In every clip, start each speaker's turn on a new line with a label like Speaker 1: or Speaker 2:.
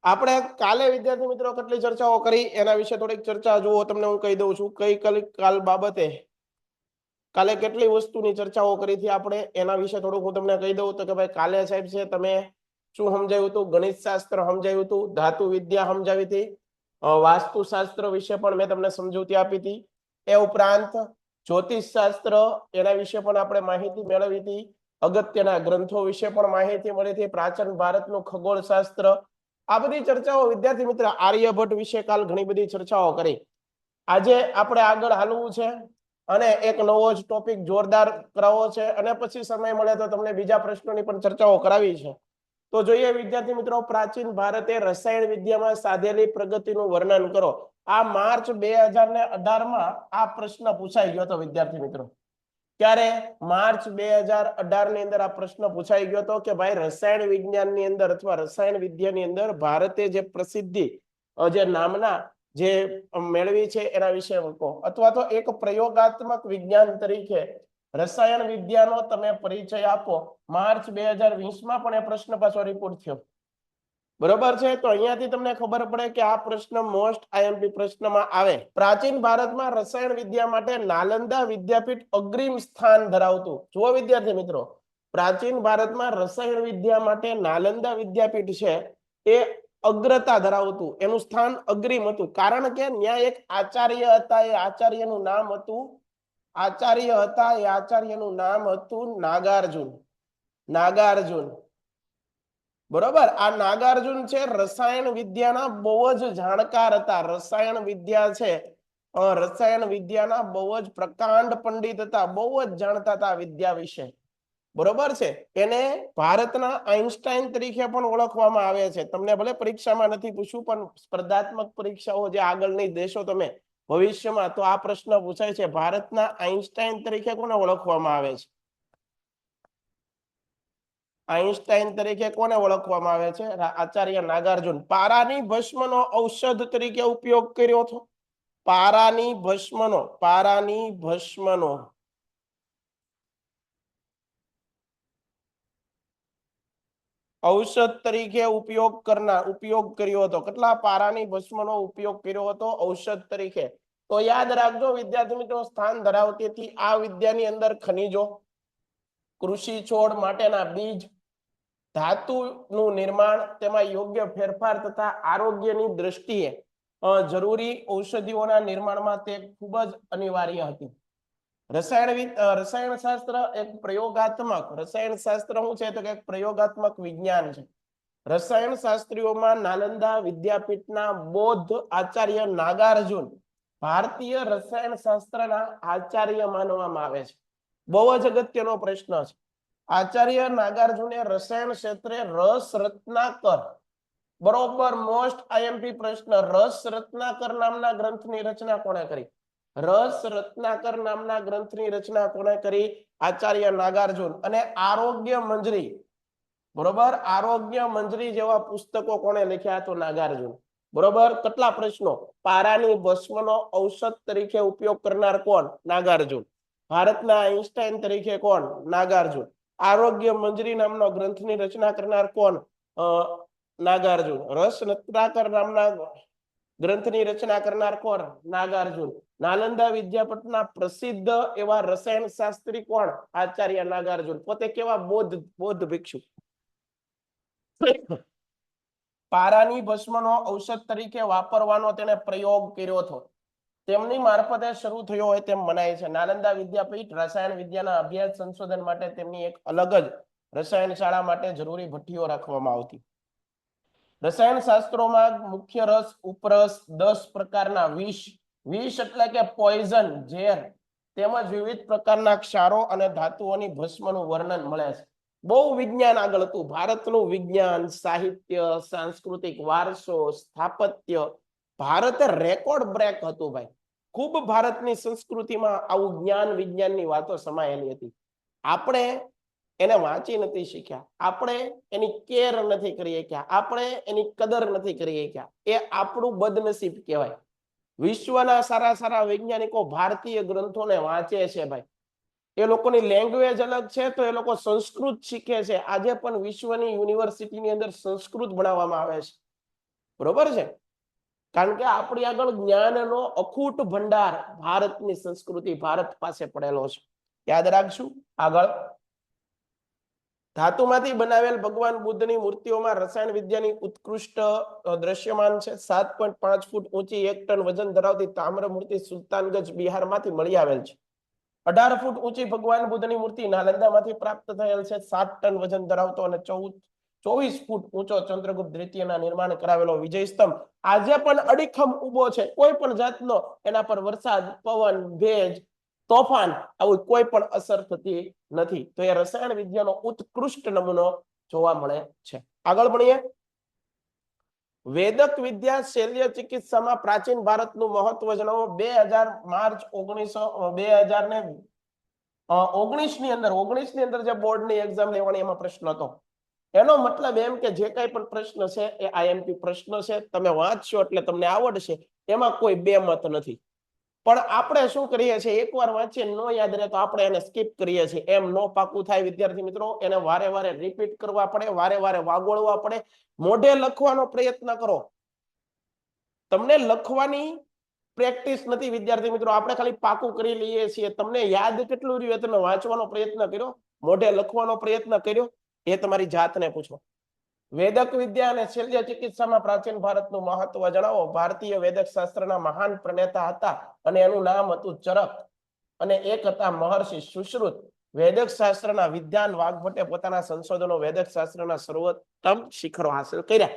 Speaker 1: આપણે કાલે વિદ્યાર્થી મિત્રો કેટલી ચર્ચાઓ કરી એના વિશે થોડીક ચર્ચા જુઓ. તમને હું કહી દઉં છું કઈ કાલ બાબતે કાલે કેટલી વસ્તુની ચર્ચાઓ કરી હતી આપણે એના વિશે થોડુંક હું તમને કહી દઉં. તો કે ભાઈ કાલે સાહેબ છે તમે શું સમજાવ્યું હતું? ગણિત શાસ્ત્ર સમજાવ્યું હતું, ધાતુ વિદ્યા સમજાવી હતી, વાસ્તુશાસ્ત્ર વિશે પણ મેં તમને સમજૂતી આપી હતી. એ ઉપરાંત જ્યોતિષ શાસ્ત્ર એના વિશે પણ આપણે માહિતી મેળવી હતી. અગત્યના ગ્રંથો વિશે પણ માહિતી મળી હતી. પ્રાચીન ભારતનું ખગોળ શાસ્ત્ર, આ બધી ચર્ચાઓ વિદ્યાર્થી મિત્ર આર્યભટ્ટ વિશે કાલ ઘણી બધી ચર્ચાઓ કરી. આજે આપણે આગળ હાલવું છે અને એક નવો જ ટોપિક જોરદાર કરાવવો છે અને પછી સમય મળે તો તમને બીજા પ્રશ્નોની પણ ચર્ચાઓ કરાવી છે. તો જોઈએ વિદ્યાર્થી મિત્રો, પ્રાચીન ભારતે રસાયણ વિદ્યામાં સાધેલી પ્રગતિનું વર્ણન કરો. આ માર્ચ 2018 માં આ પ્રશ્ન પૂછાઈ ગયો હતો વિદ્યાર્થી મિત્રો. ક્યારે? માર્ચ 2018 ની અંદર આ પ્રશ્ન પૂછાઈ ગયો હતો કે ભાઈ રસાયણ વિજ્ઞાનની અંદર અથવા રસાયણ વિદ્યાની અંદર ભારતે જે પ્રસિદ્ધિ જે નામના જે મેળવી છે એના વિશે કહો, અથવા તો એક પ્રયોગાત્મક વિજ્ઞાન તરીકે રસાયણ વિદ્યાનો તમે પરિચય આપો. માર્ચ 2020 માં પણ એ પ્રશ્ન પાછો રિપોર્ટ થયો. બરોબર છે. તો અહીંયાથી તમને ખબર પડે કે આ પ્રશ્ન મોસ્ટ આઈએમપી પ્રશ્નમાં આવે. પ્રાચીન ભારતમાં રસાયણ વિદ્યા માટે નાલંદા વિદ્યાપીઠ અગ્રીમ સ્થાન ધરાવતું. જુઓ વિદ્યાર્થી મિત્રો, પ્રાચીન ભારતમાં રસાયણ વિદ્યા માટે નાલંદા વિદ્યાપીઠ છે એ અગ્રતા ધરાવતું, એનું સ્થાન અગ્રીમ હતું. કારણ કે ત્યાં એક આચાર્ય હતા, એ આચાર્યનું નામ હતું આચાર્યનું નામ હતું નાગાર્જુન. બરોબર. આ નાગાર્જુન છે રસાયણ વિદ્યાના બહુ જ જાણકાર હતા. રસાયણ વિદ્યા છે, રસાયણ વિદ્યાના બહુ જ પ્રકાંડ પંડિત હતા, બહુ જ જાણતા હતા વિદ્યા વિશે. બરોબર છે. એને ભારતના આઈન્સ્ટાઈન તરીકે પણ ઓળખવામાં આવે છે. તમને ભલે પરીક્ષામાં નથી પૂછ્યું પણ સ્પર્ધાત્મક પરીક્ષાઓ જે આગળની દેશો તમે ભવિષ્યમાં, તો આ પ્રશ્ન પૂછાય છે, ભારતના આઈન્સ્ટાઈન તરીકે કોને ઓળખવામાં આવે છે? આઈન્સ્ટાઈન તરીકે કોને ઓળખવામાં આવે છે? આચાર્ય નાગાર્જુન. પારાની ભસ્મનો ઔષધ તરીકે ઉપયોગ કર્યો હતો. પારાની ભસ્મનો ઔષધ તરીકે ઉપયોગ કર્યો હતો. કેટલા પારાની ભસ્મનો ઉપયોગ કર્યો હતો ઔષધ તરીકે? તો યાદ રાખજો વિદ્યાર્થી મિત્રો, સ્થાન ધરાવતી હતી આ વિદ્યાની અંદર ખનિજો, કૃષિ છોડ માટેના બીજ, ધાતુનું નિર્માણ, તેમાં યોગ્ય ફેરફાર તથા આરોગ્યની દ્રષ્ટિએ જરૂરી ઔષધિઓના નિર્માણમાં તે ખૂબ જ અનિવાર્ય હતી. રસાયણ શાસ્ત્ર એક પ્રયોગાત્મક, રસાયણ શાસ્ત્ર શું છે તો કે પ્રયોગાત્મક વિજ્ઞાન છે. રસાયણ શાસ્ત્રીઓમાં નાલંદા વિદ્યાપીઠના બૌદ્ધ આચાર્ય નાગાર્જુન ભારતીય રસાયણ શાસ્ત્રના આચાર્ય માનવામાં આવે છે. બહુ જ અગત્યનો પ્રશ્ન છે. આચાર્ય નાગાર્જુને રસાયણ ક્ષેત્રે રસ રત્નાકર, બરોબર, મોસ્ટ આઈએમપી પ્રશ્ન, રસ રત્નાકર નામના ગ્રંથની રચના કોણે કરી? રસ રત્નાકર નામના ગ્રંથની રચના કોણે કરી? આચાર્ય નાગાર્જુન. અને આરોગ્ય મંજરી, બરોબર, આરોગ્ય મંજરી જેવા પુસ્તકો કોણે લખ્યા? તો નાગાર્જુન. બરોબર. કેટલા પ્રશ્નો? પારાની ભસ્મનો ઔષધ તરીકે ઉપયોગ કરનાર કોણ? નાગાર્જુન. ભારતના આઈન્સ્ટાઈન તરીકે કોણ? નાગાર્જુન. આરોગ્ય મંજરી નામનો ગ્રંથની રચના કરનાર કોણ? નાગાર્જુન. રસ રત્નાકર નામના ગ્રંથની રચના કરનાર કોણ? નાગાર્જુન. નાલંદા વિદ્યાપીઠના પ્રસિદ્ધ એવા રસાયણ શાસ્ત્રી કોણ? આચાર્ય નાગાર્જુન. પોતે કેવા? બૌદ્ધ ભિક્ષુ. પારાની ભસ્મનો ઔષધ તરીકે વાપરવાનો તેને પ્રયોગ કર્યો હતો. તેમની મારફતે શરૂ થયો હોય તેમ મનાય છે. નાલંદા વિદ્યાપીઠ રસાયણ વિદ્યાના અભ્યાસ સંશોધન માટે તેમની એક અલગ જ રસાયણ શાળા માટે જરૂરી ભઠ્ઠીઓ રાખવામાં આવતી. રસાયણ શાસ્ત્રોમાં મુખ્ય રસ, ઉપરસ, 10 પ્રકારના વિષ એટલે કે પોઈઝન, ઝેર, તેમજ વિવિધ પ્રકારના ક્ષારો અને ધાતુઓની ભસ્મનું વર્ણન મળે છે. બહુ વિજ્ઞાન આગળ હતું. ભારતનું વિજ્ઞાન, સાહિત્ય, સાંસ્કૃતિક વારસો, સ્થાપત્ય, ભારતે રેકોર્ડ બ્રેક હતું ભાઈ. ખૂબ ભારતની સંસ્કૃતિમાં આવું જ્ઞાન વિજ્ઞાનની વાતો સમાયેલી હતી. આપણે એને વાંચી નથી શીખ્યા, આપણે એની કેર નથી કરી શક્યા, આપણે એની કદર નથી કરી શક્યા. એ આપણું બદનસીબ કહેવાય. વિશ્વના સારા સારા વૈજ્ઞાનિકો ભારતીય ગ્રંથોને વાંચે છે ભાઈ. એ લોકોની લેંગ્વેજ અલગ છે તો એ લોકો સંસ્કૃત શીખે છે. આજે પણ વિશ્વની યુનિવર્સિટીની અંદર સંસ્કૃત ભણાવવામાં આવે છે. બરોબર છે, કારણ કે આપણી આગળ જ્ઞાનનો અખૂટ ભંડાર ભારતની સંસ્કૃતિ ભારત પાસે પડેલો છે. યાદ રાખશું. આગળ, ધાતુમાંથી બનાવેલ ભગવાન બુદ્ધની મૂર્તિઓમાં રસાયણ વિદ્યાની ઉત્કૃષ્ટ દ્રશ્યમાન છે. 7.5 ફૂટ ઊંચી 1 ટન વજન ધરાવતી તામ્ર મૂર્તિ સુલતાનગંજ બિહારમાંથી મળી આવેલ છે. 18 ફૂટ ઊંચી ભગવાન બુદ્ધની મૂર્તિ નાલંદામાંથી પ્રાપ્ત થયેલ છે. 7 ટન વજન ધરાવતો અને 24 ફૂટ ઊંચો ચંદ્રગુપ્ત દ્વિતીયના નિર્માણ કરાવેલો વિજય સ્તંભ આજે પણ અડીખમ ઊભો છે. કોઈ પણ જાતનો એના પર વરસાદ, પવન, ભેજ, તોફાન આવું કોઈ પણ અસર થતી નથી. તો એ રસાયણ વિદ્યાનો ઉત્કૃષ્ટ નમૂનો જોવા મળે છે. આગળ ભણીએ. વેદક વિદ્યા શલ્ય ચિકિત્સામાં પ્રાચીન ભારતનું મહત્વ જણાવો. 2000 માર્ચ 2019 ની અંદર જે બોર્ડની એક્ઝામ લેવાની એમાં પ્રશ્ન હતો. એનો મતલબ એમ કે જે કઈ પણ પ્રશ્ન છે એ આઈએમપી પ્રશ્ન છે. તમે વાંચશો એટલે તમને આવડશે, એમાં કોઈ બે મત નથી. પણ આપણે શું કરીએ છીએ, એકવાર વાંચીએ ન યાદ રહે તો આપણે એને સ્કીપ કરીએ છીએ. એમ નો પાકું થાય વિદ્યાર્થી મિત્રો. એને વારે વારે રિપીટ કરવા પડે, વારે વારે વાગોળવા પડે. મોઢે લખવાનો પ્રયત્ન કરો. તમને લખવાની પ્રેક્ટિસ નથી વિદ્યાર્થી મિત્રો. આપણે ખાલી પાકું કરી લઈએ છીએ. તમને યાદ કેટલું રહ્યું, તમે વાંચવાનો પ્રયત્ન કર્યો, મોઢે લખવાનો પ્રયત્ન કર્યો, એ તમારી જાતને પૂછો. વેદક વિદ્યા અને શલ્ય ચિકિત્સામાં પ્રાચીન ભારતનું મહત્વ જણાવો. ભારતીય વેદક શાસ્ત્રના મહાન પ્રણેતા હતા અને એનું નામ હતું ચરક, અને એક હતા મહર્ષિ સુશ્રુત. વેદક શાસ્ત્રના વિદ્વાન વાઘભટ્ટે પોતાના સંશોધનો વેદક શાસ્ત્રના સર્વોત્તમ શિખરો હાંસલ કર્યા.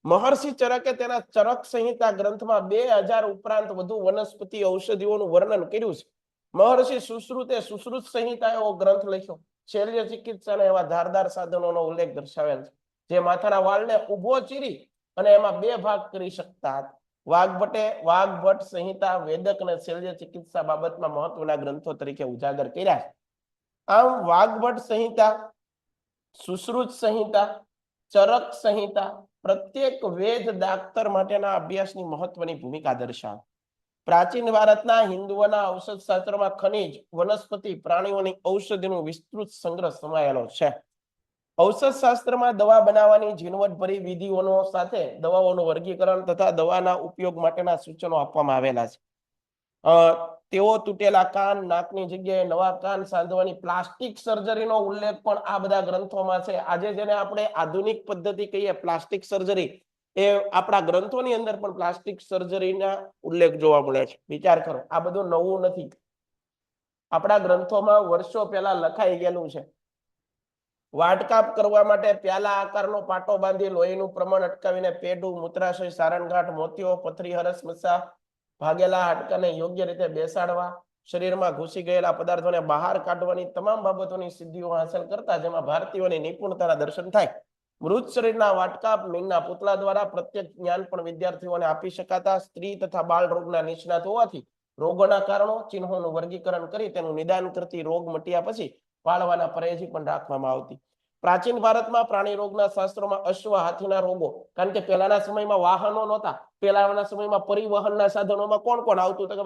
Speaker 1: મહર્ષિ ચરકે તેના ચરક સંહિતા ગ્રંથમાં 2000 ઉપરાંત વધુ વનસ્પતિ ઔષધિઓનું વર્ણન કર્યું છે. મહર્ષિ સુશ્રુતે સુશ્રુત સંહિતા એવો ગ્રંથ લખ્યો. શલ્ય ચિકિત્સાના એવા ધારદાર સાધનોનો ઉલ્લેખ દર્શાવેલ છે, જે માથાના વાળને ઊભો ચીરી અને એમાં બે ભાગ કરી શકતા હતા. વાઘભટ્ટ સંહિતા વેદક અને શલ્ય ચિકિત્સા બાબતમાં મહત્વના ગ્રંથો તરીકે ઉજાગર કર્યા છે. આમ વાઘભટ્ટ સંહિતા, સુશ્રુત સંહિતા, ચરક સંહિતા પ્રત્યેક વેદ ડાક્ટર માટેના અભ્યાસની મહત્વની ભૂમિકા દર્શાવે. પ્રાચીન ભારતના હિન્દુઓના ઔષધ શાસ્ત્રમાં ખનિજ, વનસ્પતિ, પ્રાણીઓની ઔષધિનું વિસ્તૃત સંગ્રહ સમાયેલો છે. ઔષધ શાસ્ત્રમાં દવા બનાવવાની ઝીણવટભરી વિધિઓનો સાથે દવાઓનું વર્ગીકરણ તથા દવાના ઉપયોગ માટેના સૂચનો આપવામાં આવેલા છે. તેઓ તૂટેલા કાન, નાકની જગ્યાએ નવા કાન સાંધવાની પ્લાસ્ટિક સર્જરીનો ઉલ્લેખ પણ આ બધા ગ્રંથોમાં છે. આજે જેને આપણે આધુનિક પદ્ધતિ કહીએ, પ્લાસ્ટિક સર્જરી, એ આપણા ગ્રંથોની અંદર પણ પ્લાસ્ટિક સર્જરીના ઉલ્લેખ જોવા મળે છે. વિચાર કરો, આ બધું નવું નથી. આપણા ગ્રંથોમાં વર્ષો પહેલા લખાઈ ગયેલું છે. વાટકાપ કરવા માટે પ્યાલા આકારનો પાટો બાંધી લોહીનું પ્રમાણ અટકાવીને પેડું, મૂત્રાશય, સારણગાંઠ, મોતિયો, પથરી, હરસ, મસા, ભાગેલા હાડકાને યોગ્ય રીતે બેસાડવા, શરીરમાં ઘૂસી ગયેલા પદાર્થોને બહાર કાઢવાની તમામ બાબતોની સિદ્ધિઓ હાંસલ કરતા, જેમાં ભારતીયોની નિપુણતાના દર્શન થાય. મૃત શરીરના વાટકાપ મીણના પુતળા દ્વારા પ્રત્યેક જ્ઞાન પણ વિદ્યાર્થીઓને આપી શકાતા. સ્ત્રી તથા બાળ રોગના નિષ્ણાત હોવાથી રોગોના કારણો, ચિહ્નોનું વર્ગીકરણ કરી તેનું નિદાન કરતી રોગ મટ્યા પછી પાળવાના પરેજી પણ રાખવામાં આવતી. પ્રાચીન ભારતમાં પ્રાણી રોગના શાસ્ત્રોમાં અશ્વ, હાથીના રોગો, કારણ કે પહેલાના સમયમાં વાહનો નહોતા. પહેલાના સમયમાં પરિવહનના સાધનોમાં કોણ કોણ આવતું? તો કે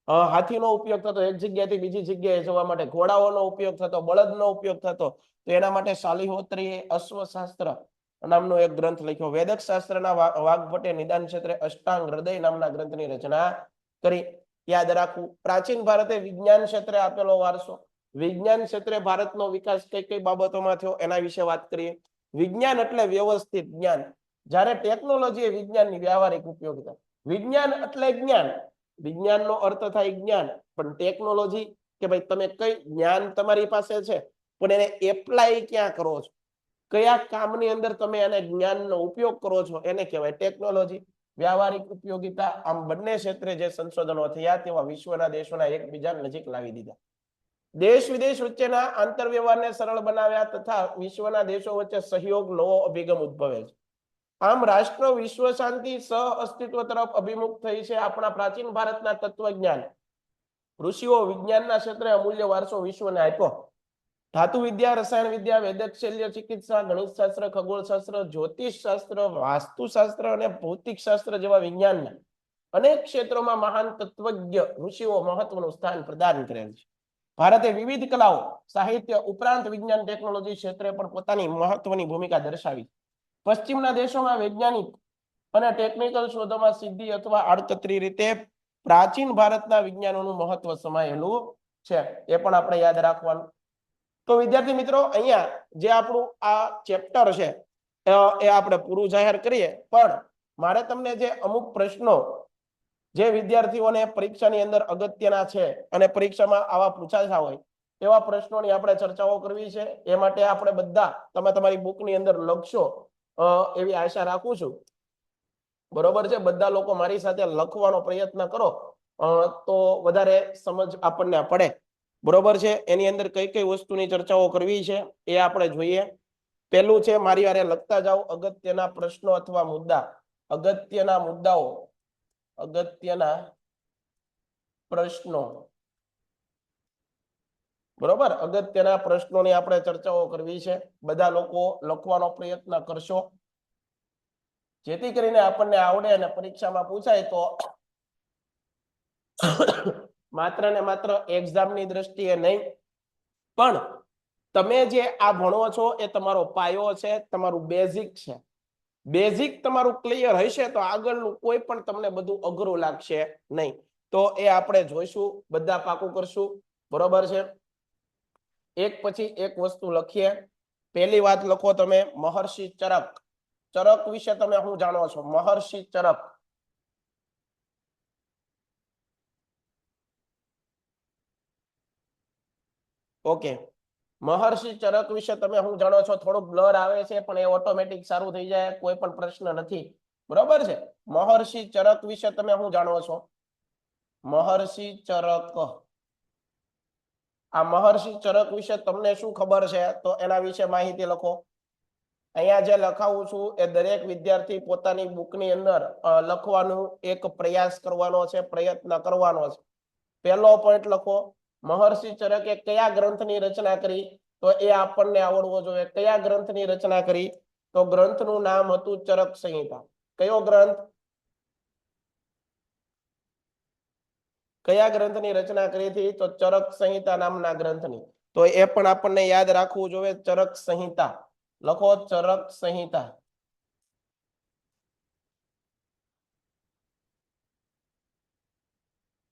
Speaker 1: હાથીનો ઉપયોગ થતો એક જગ્યાએથી બીજી જગ્યાએ જવા માટે, ઘોડાઓનો ઉપયોગ થતો, બળદનો ઉપયોગ થતો. તો એના માટે શાલિહોત્રીએ અશ્વશાસ્ત્ર નામનો એક ગ્રંથ લખ્યો. વેદક શાસ્ત્રના વાઘભટ્ટે નિદાન ક્ષેત્રે અષ્ટાંગ હૃદય નામના ગ્રંથની રચના કરી. યાદ રાખવું, પ્રાચીન ભારતે વિજ્ઞાન ક્ષેત્રે આપેલો વારસો. વિજ્ઞાન ક્ષેત્રે ભારતનો વિકાસ કઈ કઈ બાબતોમાં થયો એના વિશે વાત કરીએ. વિજ્ઞાન એટલે વ્યવસ્થિત જ્ઞાન. જ્યારે ટેકનોલોજી એ વિજ્ઞાનની વ્યવહારિક ઉપયોગિતા. વિજ્ઞાન એટલે જ્ઞાન. વિજ્ઞાનનો અર્થ થાય જ્ઞાન, પણ ટેકનોલોજી કે ભાઈ તમે કઈ જ્ઞાન તમારી પાસે છે, પણ એને એપ્લાય ક્યાં કરો છો, કયા કામની અંદર તમે એને જ્ઞાનનો ઉપયોગ કરો છો, એને કહેવાય ટેકનોલોજી. વ્યવહારિક ઉપયોગિતા. આમ બંને ક્ષેત્રે જે સંશોધનો થયા તેવા વિશ્વના દેશોના એકબીજા નજીક લાવી દીધા. દેશ વિદેશ વચ્ચેના આંતરવ્યવહારને સરળ બનાવ્યા તથા વિશ્વના દેશો વચ્ચે સહયોગ, નવો અભિગમ ઉદ્ભવે છે. આમ રાષ્ટ્ર વિશ્વ શાંતિ, સહ અસ્તિત્વ તરફ અભિમુખ થઈ છે. આપણા પ્રાચીન ભારતના તત્વજ્ઞાન ઋષિઓ વિજ્ઞાનના ક્ષેત્રે અમૂલ્ય વારસો વિશ્વને આપ્યો. ધાતુ વિદ્યા, રસાયણ વિદ્યા, વેદક શલ્ય ચિકિત્સા, ગણિત શાસ્ત્ર, ખગોળશાસ્ત્ર, જ્યોતિષ શાસ્ત્ર, વાસ્તુશાસ્ત્ર અને ભૌતિક શાસ્ત્ર જેવા વિજ્ઞાનના અનેક ક્ષેત્રોમાં મહાન તત્વજ્ઞ ઋષિઓ મહત્વનું સ્થાન પ્રદાન કરેલ છે. ભારતે વિવિધ કલાઓ, સાહિત્ય ઉપરાંત વિજ્ઞાન ટેકનોલોજી ક્ષેત્રે પણ પોતાની મહત્વની ભૂમિકા દર્શાવી. પશ્ચિમના દેશોમાં વૈજ્ઞાનિક અને ટેકનિકલ શોધોમાં સીધી અથવા આડકતરી રીતે પ્રાચીન ભારતના વિજ્ઞાનોનું મહત્વ સમાયેલું છે, એ પણ આપણે યાદ રાખવાનું. તો વિદ્યાર્થી મિત્રો, અહીંયા જે આપણું આ ચેપ્ટર છે એ આપણે પૂરું જાહેર કરીએ, પણ મારે તમને જે અમુક પ્રશ્નો જે વિદ્યાર્થીઓને પરીક્ષાની અંદર અગત્યના છે અને પરીક્ષામાં આવા પૂછાતા હોય એવા પ્રશ્નોની આપણે ચર્ચાઓ કરવી છે. એ માટે આપણે બધા તમે તમારી બુકની અંદર લખશો એવી આશા રાખું છું. બરોબર છે? બધા લોકો મારી સાથે લખવાનો પ્રયત્ન કરો તો વધારે સમજ આપણને પડે. બરોબર છે? એની અંદર કઈ કઈ વસ્તુની ચર્ચાઓ કરવી છે એ આપણે જોઈએ. પહેલું છે, મારી હારે લખતા જાઓ, અગત્યના પ્રશ્નો અથવા મુદ્દા. અગત્યના મુદ્દાઓ, અગત્યના પ્રશ્નો. બરોબર? અગત્યના પ્રશ્નોની આપણે ચર્ચાઓ કરવી છે. બધા લોકો લખવાનો પ્રયત્ન કરશો, જેથી કરીને આપણને આવડે અને પરીક્ષામાં પૂછાય તો માત્ર ને માત્ર એક્ઝામની દ્રષ્ટિએ નહીં, પણ તમે જે આ ભણો છો એ તમારો પાયો છે, તમારું બેઝિક છે. બેઝિક તમારું ક્લિયર હશે તો આગળનું કોઈ પણ તમને બધું અઘરું લાગશે નહીં. તો એ આપણે જોઈશું, બધા પાકું કરશું. બરોબર છે? એક પછી એક વસ્તુ લખીએ. પહેલી વાત લખો તમે, મહર્ષિ ચરક. ચરક વિશે તમે શું જાણો છો? મહર્ષિ ચરક. ઓકે, મહર્ષિ ચરક વિશે તમે શું જાણો છો? થોડુંક બ્લર આવે છે, પણ એ ઓટોમેટિક સારું થઈ જાય, કોઈ પણ પ્રશ્ન નથી. બરોબર છે? મહર્ષિ ચરક વિશે તમે શું જાણો છો? મહર્ષિ ચરક. આ મહર્ષિ ચરક વિશે તમને શું ખબર છે? તો એના વિશે માહિતી લખો. અહીંયા જે લખાવું છું એ દરેક વિદ્યાર્થી પોતાની બુકની અંદર લખવાનું એક પ્રયાસ કરવાનો છે, પ્રયત્ન કરવાનો છે. પહેલો પોઈન્ટ લખો, મહર્ષિ ચરકે કયા ગ્રંથની રચના કરી? તો એ આપણને આવડવો જોઈએ. કયા ગ્રંથની રચના કરી? તો ગ્રંથનું નામ હતું ચરક સંહિતા. કયો ગ્રંથ? કયા ગ્રંથની રચના કરી હતી? તો ચરક સંહિતા નામના ગ્રંથની. તો એ પણ આપણને યાદ રાખવું જોઈએ. ચરક સંહિતા લખો, ચરક સંહિતા.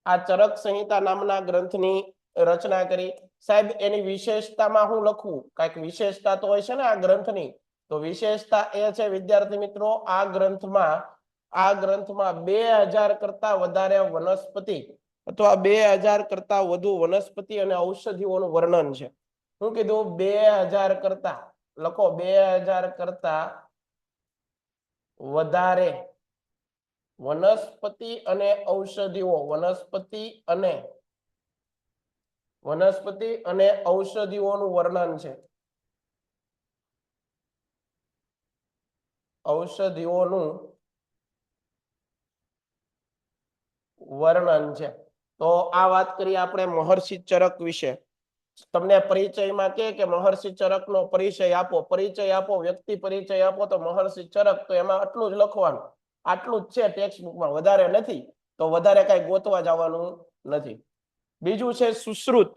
Speaker 1: આ ચરક સંહિતા નામના ગ્રંથની રચના કરી. સાહેબ, એની વિશેષતામાં હું લખવું? કઈક વિશેષતા તો હોય છે ને આ ગ્રંથની. તો વિશેષતા એ છે વિદ્યાર્થી મિત્રો, આ ગ્રંથમાં 2000 કરતા વધારે વનસ્પતિ અથવા 2000 કરતા વધુ વનસ્પતિ અને ઔષધિઓનું વર્ણન છે. શું કીધું? 2000 કરતા. લખો, 2000 કરતા વધારે વનસ્પતિ અને ઔષધિઓ. વનસ્પતિ અને ઔષધિઓનું વર્ણન છે. ઔષધિઓનું વર્ણન છે. તો આ વાત કરીએ આપણે મહર્ષિ ચરક વિશે. તમને પરિચયમાં કે મહર્ષિ ચરકનો પરિચય આપો, વ્યક્તિ પરિચય આપો, તો મહર્ષિ ચરક, તો એમાં આટલું જ લખવાનું. આટલું જ છે ટેક્સ્ટ બુકમાં, વધારે નથી. તો વધારે કઈ ગોતવા જવાનું નથી. બીજું છે સુશ્રુત.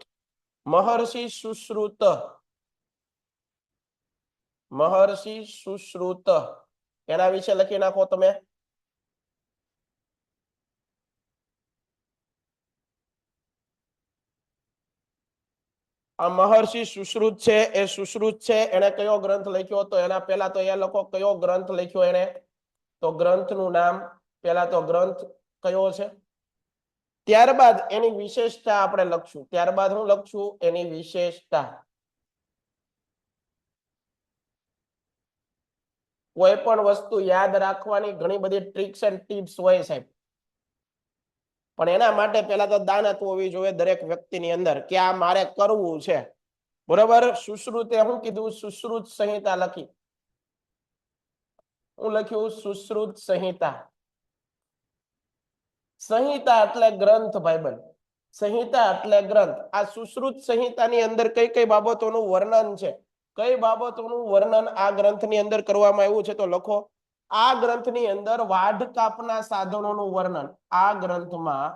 Speaker 1: મહર્ષિ સુશ્રુત. મહર્ષિ સુશ્રુત એના વિશે લખી નાખો તમે. આ મહર્ષિ સુશ્રુત છે, એ સુશ્રુત છે, એને કયો ગ્રંથ લખ્યો? તો એના પહેલા તો એ લખો, કયો ગ્રંથ લખ્યો એને? તો ગ્રંથનું નામ. પહેલા તો ગ્રંથ કયો છે, ત્યારબાદ એની વિશેષતા આપણે લખશું. ત્યારબાદ હું લખશું? એની વિશેષતા. કોઈ પણ વસ્તુ યાદ રાખવાની ઘણી બધી ટ્રિક્સ એન્ડ ટિપ્સ હોય સાહેબ, પણ એના માટે પહેલા તો દાનત હોવી જોઈએ દરેક વ્યક્તિની અંદર કે આ મારે કરવું છે. બરોબર? સુશ્રુતે શું કીધું? સુશ્રુત સંહિતા લખી. હું લખ્યું? સુશ્રુત સંહિતા. સંહિતા એટલે ગ્રંથ ભાઈબંધ. સંહિતા એટલે ગ્રંથ. આ સુશ્રુત સંહિતાની અંદર કઈ કઈ બાબતોનું વર્ણન છે? કઈ બાબતોનું વર્ણન આ ગ્રંથની અંદર કરવામાં આવ્યું છે? તો લખો, આ ગ્રંથની અંદર વાઢ કાપના સાધનોનું વર્ણન. આ ગ્રંથમાં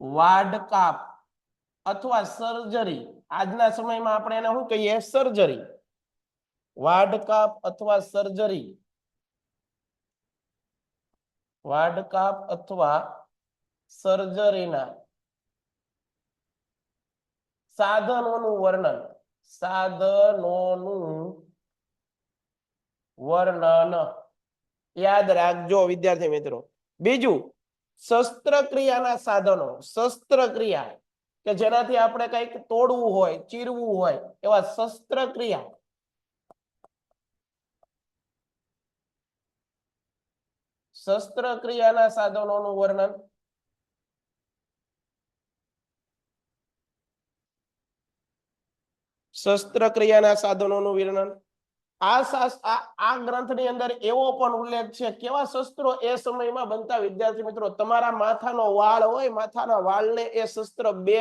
Speaker 1: વાઢકાપ અથવા સર્જરી. આજના સમયમાં આપણે એને શું કહીએ? સર્જરી. વાઢકાપ અથવા સર્જરી, વાઢકાપ અથવા સર્જરીના સાધનોનું વર્ણન, સાધનોનું વર્ણન યાદ રાખજો વિદ્યાર્થી મિત્રો. બીજું શસ્ત્રક્રિયાના સાધનો, શસ્ત્રક્રિયા કે જેનાથી આપણે કંઈક તોડવું હોય, ચીરવું હોય એવા શસ્ત્રક્રિયા, શસ્ત્રક્રિયાના સાધનોનું વર્ણન. શસ્ત્રક્રિયાના સાધનોનું વર્ણન. આ ગ્રંથની અંદર એવો પણ ઉલ્લેખ છે કેવા શસ્ત્રો એ સમયમાં બનતા વિદ્યાર્થી મિત્રો. તમારા માથાનો વાળ હોય, માથાના વાળને એ શસ્ત્ર બે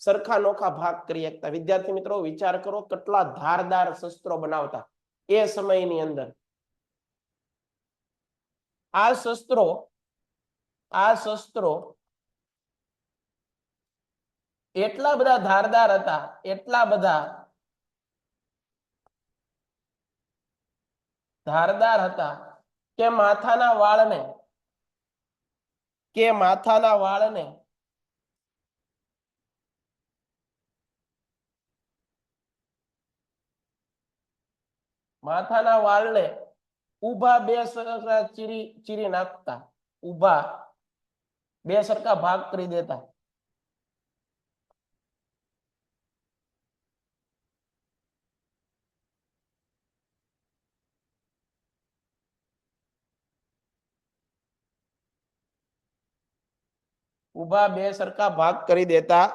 Speaker 1: સરખા નોખા ભાગ કરી શકતા. વિદ્યાર્થી મિત્રો વિચાર કરો કેટલા ધારદાર શસ્ત્રો બનાવતા એ સમયની અંદર. આ શસ્ત્રો એટલા બધા ધારદાર હતા, એટલા બધા ધારદાર હતા કે માથાના વાળને ઊભા બે સરખા ચીરી નાખતા, ઊભા બે સરખા ભાગ કરી દેતા. ઊભા બે સરખા ભાગ કરી દેતા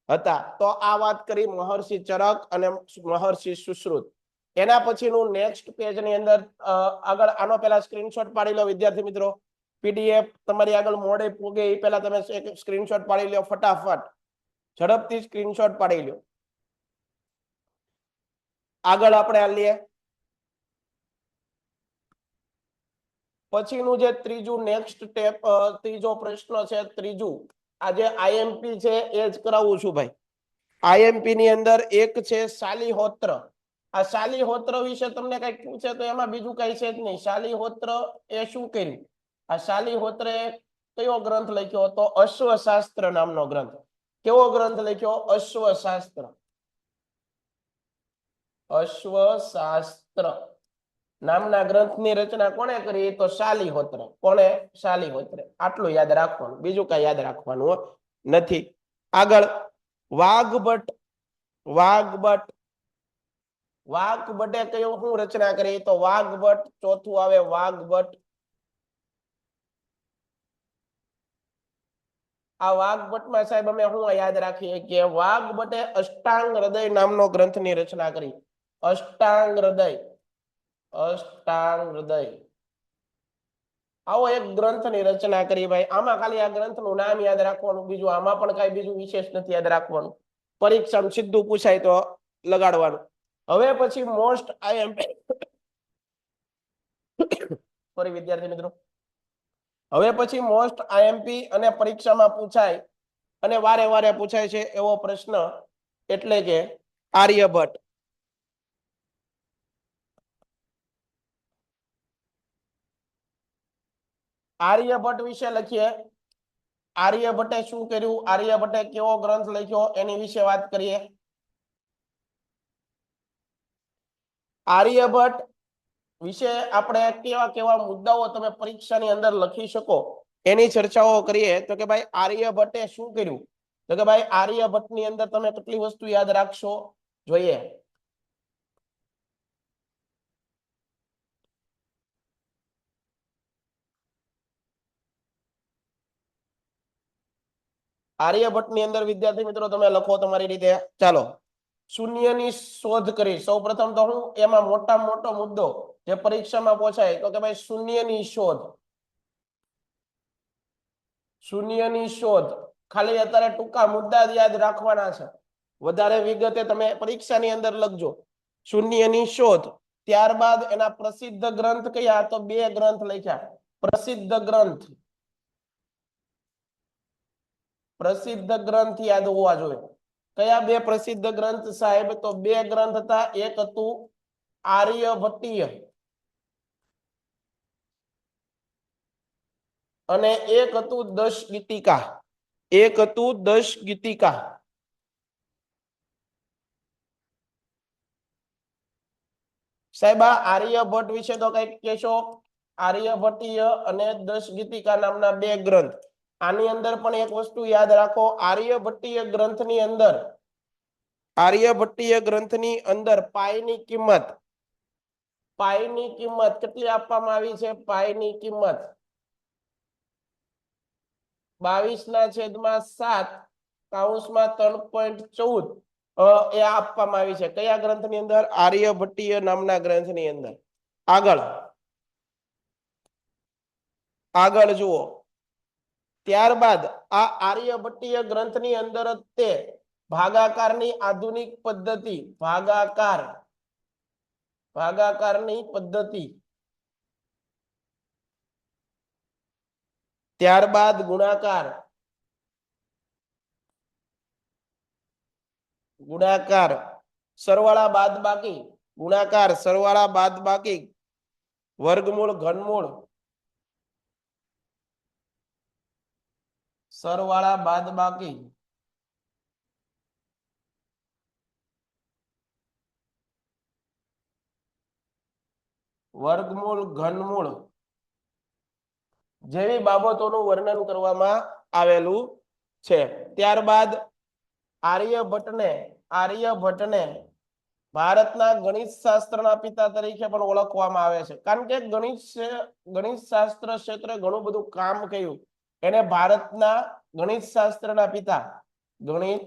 Speaker 1: હતા. તો આ વાત કરી મહર્ષિ ચરક અને મહર્ષિ સુશ્રુત. એના પછીનું નેક્સ્ટ પેજ ની અંદર આગળ આનો પહેલા સ્ક્રીનશોટ પાડી લો વિદ્યાર્થી મિત્રો. પીડીએફ તમારી આગળ મોડે પોગે એ પહેલા તમે એક સ્ક્રીનશોટ પાડી લો ફટાફટ, ઝડપથી સ્ક્રીનશોટ પાડી લો. આગળ આપણે આલીએ પછીનું જે ત્રીજું નેક્સ્ટ સ્ટેપ, ત્રીજો પ્રશ્ન છે, ત્રીજું આજે આઈએમપી છે એ જ કરાવું છું ભાઈ. આઈએમપી ની અંદર એક છે શાલિહોત્ર. આ શાલિહોત્ર વિશે તમને કઈક પૂછે તો એમાં બીજું કઈ છે જ નહીં. શાલિહોત્ર એ શું કર્યું? આ શાલિહોત્રે કયો ગ્રંથ લખ્યો? તો અશ્વશાસ્ત્ર નામનો ગ્રંથ. કેવો ગ્રંથ લખ્યો? અશ્વશાસ્ત્ર. અશ્વશાસ્ત્ર નામના ગ્રંથની રચના કોણે કરી? તો શાલિહોત્ર. કોણે? શાલિહોત્રે. આટલું યાદ રાખવાનું, બીજું કઈ યાદ રાખવાનું નથી. આગળ વાઘભટ્ટ. વાઘભટ્ટે કયો શું રચના કરી? તો વાઘભટ્ટ. ચોથું આવે વાઘભટ્ટ. આ વાઘભટ્ટમાં સાહેબ અમે શું યાદ રાખીએ કે વાઘભટ્ટે અષ્ટાંગ હૃદય નામનો ગ્રંથની રચના કરી. અષ્ટાંગ હૃદય. આવો એક ગ્રંથની રચના કરી ભાઈ. આમાં ખાલી આ ગ્રંથનું નામ યાદ રાખવાનું, બીજું આમાં પણ કઈ બીજું વિશેષ નથી યાદ રાખવાનું. પરીક્ષામાં સીધું પૂછાય તો લગાડવાનું. હવે પછી મોસ્ટ આઈએમપી સોરી વિદ્યાર્થી મિત્રો. હવે પછી મોસ્ટ આઈએમપી અને પરીક્ષામાં પૂછાય અને વારે વારે પૂછાય છે એવો પ્રશ્ન એટલે કે આર્યભટ્ટ. આર્યભટ્ટ વિશે લખીએ. આર્યભટ્ટે શું કર્યું? આર્યભટ્ટે કેવો ગ્રંથ લખ્યો એની વિશે વાત કરીએ. આર્યભટ્ટ વિશે આપણે કેવા કેવા મુદ્દાઓ તમે પરીક્ષાની અંદર લખી શકો એની ચર્ચાઓ કરીએ. તો કે ભાઈ આર્યભટ્ટે શું કર્યું? તો કે ભાઈ આર્યભટ્ટની અંદર તમે કેટલી વસ્તુ યાદ રાખશો જોઈએ. આર્યભટ્ટની અંદર વિદ્યાર્થી મિત્રો તમે લખો તમારી રીતે. ચાલો, શૂન્યની શોધ કરી. સૌપ્રથમ તો હું એમાં મોટામાં મોટો મુદ્દો જે પરીક્ષામાં પૂછાય તો કે ભાઈ શૂન્યની શોધ. શૂન્યની શોધ ખાલી અત્યારે ટૂંકા મુદ્દા યાદ રાખવાના છે, વધારે વિગતે તમે પરીક્ષાની અંદર લખજો. શૂન્યની શોધ. ત્યારબાદ એના પ્રસિદ્ધ ગ્રંથ કયા? તો બે ગ્રંથ લખ્યા. પ્રસિદ્ધ ગ્રંથ યાદ હોવા જોઈએ. કયા બે પ્રસિદ્ધ ગ્રંથ સાહેબ? તો બે ગ્રંથ હતા. એક હતું આર્યભટ્ટીય અને એક હતું 10 ગીતિકા, એક હતું 10 ગીતિકા. સાહેબ આ આર્યભટ્ટ વિશે તો કઈક કહેશો? આર્યભટ્ટીય અને 10 ગીતિકા નામના બે ગ્રંથ. આની અંદર પણ એક વસ્તુ યાદ રાખો, આર્યભટ્ટીય ગ્રંથની અંદર, આર્યભટ્ટીય ગ્રંથની અંદર પાઈની કિંમત, પાઈની કિંમત કેટલી આપવામાં આવી છે? પાઈની કિંમત 22/7 કૌંસમાં 3.14 એ આપવામાં આવી છે. કયા ગ્રંથની અંદર? આર્યભટ્ટીય નામના ગ્રંથની અંદર. આગળ આગળ જુઓ. ત્યારબાદ આ આર્યભટ્ટીય ગ્રંથની અંદર જ તે ભાગાકારની આધુનિક પદ્ધતિ, ભાગાકારની પદ્ધતિ, ત્યારબાદ ગુણાકાર, ગુણાકાર, સરવાળા બાદબાકી, ગુણાકાર, સરવાળા બાદબાકી, વર્ગમૂળ, ઘનમૂળ, સરવાળા બાદબાકી, વર્ગમૂળ, ઘનમૂળ જેવી બાબતોનું વર્ણન કરવામાં આવેલું છે. ત્યારબાદ આર્યભટ્ટને ભારતના ગણિત શાસ્ત્રના પિતા તરીકે પણ ઓળખવામાં આવે છે, કારણ કે ગણિત શાસ્ત્ર ક્ષેત્રે ઘણું બધું કામ કર્યું. એને ભારતના ગણિત શાસ્ત્રના પિતા, ગણિત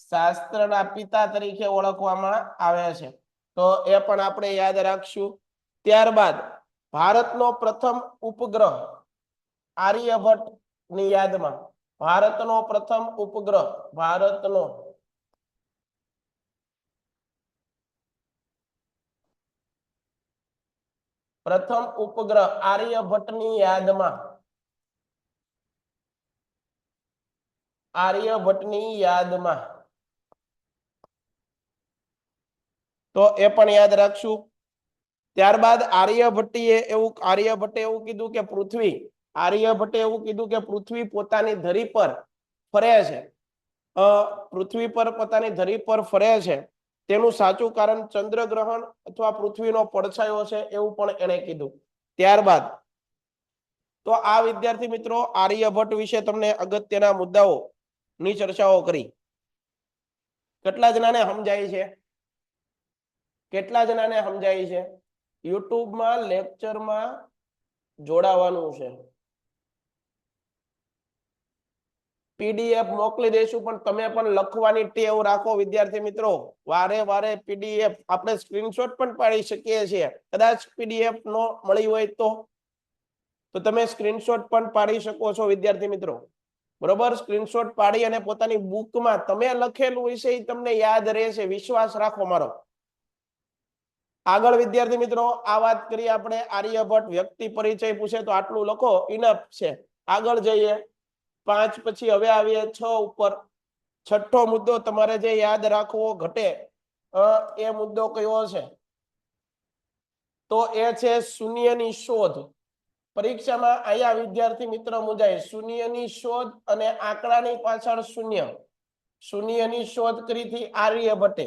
Speaker 1: શાસ્ત્રના પિતા તરીકે ઓળખવામાં આવે છે, તો એ પણ આપણે યાદ રાખશું. ત્યારબાદ ભારતનો પ્રથમ ઉપગ્રહ, આર્યભટ્ટ ની યાદમાં ભારતનો પ્રથમ ઉપગ્રહ, ભારતનો પ્રથમ ઉપગ્રહ આર્યભટ્ટની યાદમાં, આર્યભટ્ટની યાદમાં, તો એ પણ યાદ રાખશું. ત્યારબાદ આર્યભટ્ટે એવું કીધું કે પૃથ્વી પોતાની ધરી પર ફરે છે, પૃથ્વી પર પોતાની ધરી પર ફરે છે, તેનું સાચું કારણ ચંદ્રગ્રહણ અથવા પૃથ્વીનો પડછાયો છે, એવું પણ એણે કીધું. ત્યારબાદ તો આ વિદ્યાર્થી મિત્રો આર્યભટ્ટ વિશે તમને અગત્યના મુદ્દાઓ ની ચર્ચાઓ કરી. કેટલા જણાને સમજાય છે? કેટલા જણાને સમજાય છે? યુટ્યુબમાં લેક્ચરમાં જોડાવાનું છે. પીડીએફ મોકલી દઈશું, પણ તમે પણ લખવાની ટેવ રાખો વિદ્યાર્થી મિત્રો. વારે વારે પીડીએફ આપણે સ્ક્રીનશોટ પણ પાડી શકીએ છીએ. કદાચ પીડીએફ નો મળી હોય તો તમે સ્ક્રીનશોટ પણ પાડી શકો છો વિદ્યાર્થી મિત્રો. બરોબર, સ્ક્રીનશોટ પાડી અને પોતાની બુકમાં તમે લખેલું વિષય તમને યાદ રહેશે, વિશ્વાસ રાખો મારો. આગળ વિદ્યાર્થી મિત્રો આ વાત કરીએ આપણે આર્યભટ્ટ વ્યક્તિ પરિચય પૂછે તો આટલું લખો, ઇનફ છે. આગળ જઈએ 5 પછી હવે આવીએ 6 ઉપર. છઠ્ઠો મુદ્દો તમારે જે યાદ રાખવો ઘટે એ મુદ્દો કયો છે? તો એ છે શૂન્યની શોધ. પરીક્ષામાં અહીંયા વિદ્યાર્થી મિત્ર મુજાય શૂન્યની શોધ અને આંકડાની પાછળ શૂન્ય. શૂન્યની શોધ કરી હતી આર્યભટ્ટે,